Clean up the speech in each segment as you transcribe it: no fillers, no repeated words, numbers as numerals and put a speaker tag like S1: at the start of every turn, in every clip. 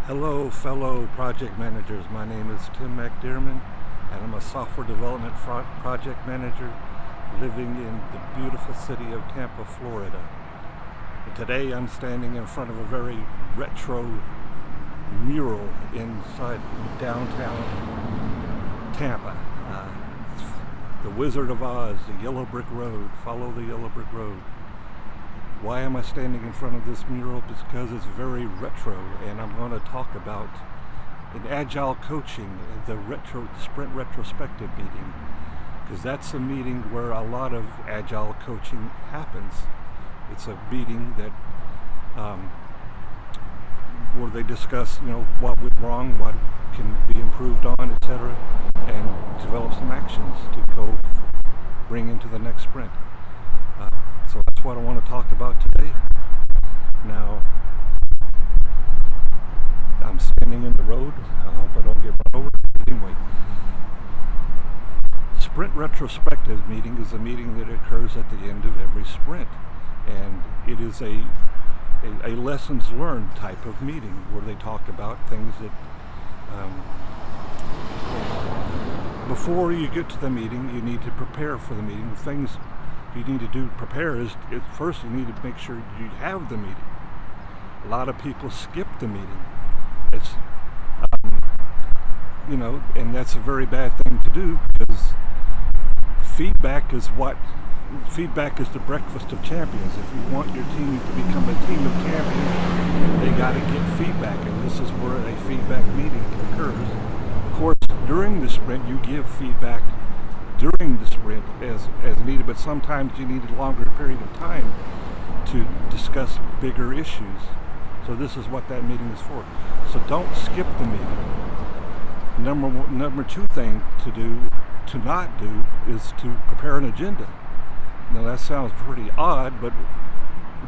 S1: Hello, fellow project managers. My name is Tim McDearman, and I'm a software development project manager living in the beautiful city of Tampa, Florida. And today I'm standing in front of a very retro mural inside downtown Tampa. The Wizard of Oz, the Yellow Brick Road. Follow the Yellow Brick Road. Why am I standing in front of this mural? Because it's very retro, and I'm going to talk about an Agile Coaching, the Sprint Retrospective meeting, because that's a meeting where a lot of Agile coaching happens. It's a meeting that where they discuss, what went wrong, what can be improved on, etc., and develop some actions to go bring into the next sprint. So that's what I want to talk about today. Now, I'm standing in the road. I hope I don't get run over. Anyway, Sprint Retrospective meeting is a meeting that occurs at the end of every sprint. And it is a lessons learned type of meeting where they talk about things that before you get to the meeting, you need to prepare for the meeting. The things you need to prepare is first you need to make sure you have the meeting. A lot of people skip the meeting. It's and that's a very bad thing to do, because feedback is the breakfast of champions. If you want your team to become a team of champions, they got to get feedback, and this is where a feedback meeting occurs. Of course, during the sprint, you give feedback during the sprint as needed, but sometimes you need a longer period of time to discuss bigger issues. So this is what that meeting is for. So don't skip the meeting. Number two thing to not do is to prepare an agenda. Now that sounds pretty odd, but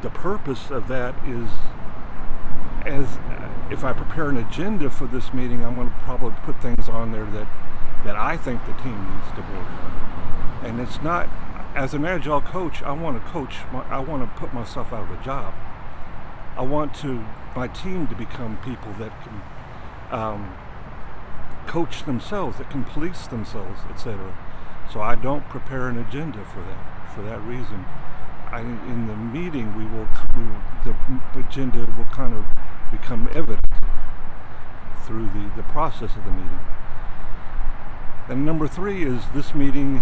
S1: the purpose of that is, if I prepare an agenda for this meeting, I'm going to probably put things on there that I think the team needs to do. And it's not, as an Agile coach, I want to put myself out of a job. I want my team to become people that can coach themselves, that can police themselves, etc. So I don't prepare an agenda for that reason. In the meeting, the agenda will kind of become evident through the process of the meeting. And number three is this meeting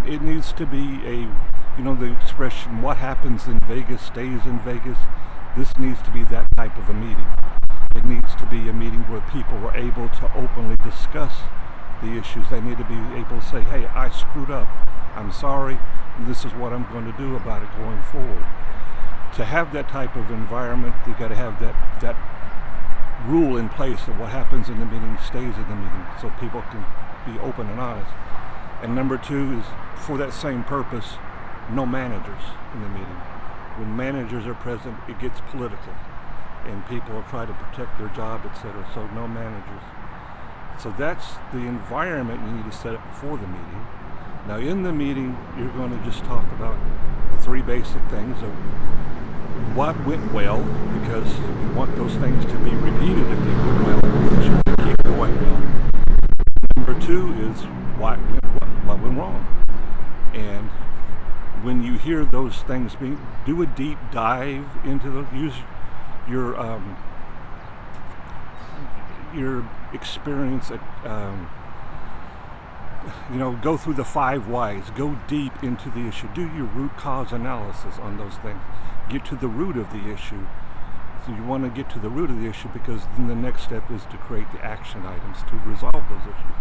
S1: it needs to be the expression, what happens in Vegas stays in Vegas. This needs to be that type of a meeting. It needs to be a meeting where people are able to openly discuss the issues. They need to be able to say, hey, I screwed up. I'm sorry. And this is what I'm going to do about it going forward. To have that type of environment, you got to have that rule in place that what happens in the meeting stays in the meeting, so people can be open and honest. And number two is, for that same purpose, no managers in the meeting. When managers are present, it gets political, and people will try to protect their job, etc. So no managers. So that's the environment you need to set up before the meeting. Now in the meeting, you're going to just talk about the three basic things of what went well, because you want those things to be repeated if they went well, which should keep going well. Number two is what went wrong. And when you hear those things do a deep dive into those. Use your experience at, go through the 5 whys, go deep into the issue, do your root cause analysis on those things, get to the root of the issue. So you want to get to the root of the issue, because then the next step is to create the action items to resolve those issues.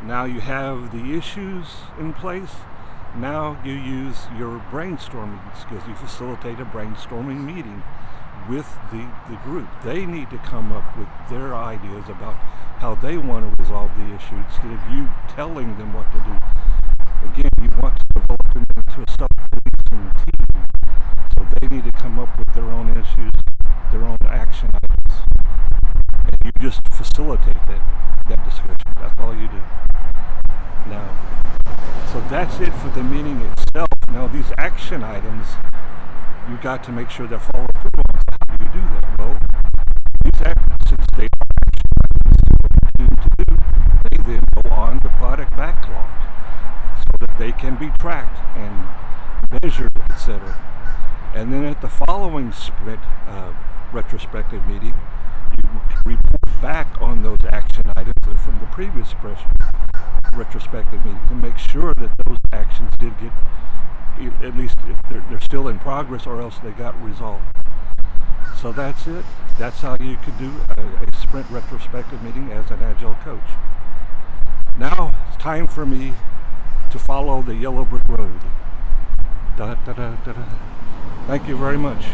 S1: Now you have the issues in place. Now you use your brainstorming skills. You facilitate a brainstorming meeting with the group. They need to come up with their ideas about how they want to resolve the issue, instead of you telling them what to do. Again, you want to develop them into a self-policing team. So they need to come up with their own issues, their own action items. And you just facilitate that discussion. That's all you do. Now, so that's it for the meeting itself. Now these action items, you got to make sure they're followed through on. do that? Well, these actions, since they are to do, they then go on the product backlog so that they can be tracked and measured, etc. And then at the following sprint retrospective meeting, you report back on those action items from the previous retrospective meeting to make sure that those actions did get, at least if they're still in progress, or else they got resolved. So that's it. That's how you could do a sprint retrospective meeting as an Agile coach. Now it's time for me to follow the yellow brick road. Da, da, da, da, da. Thank you very much.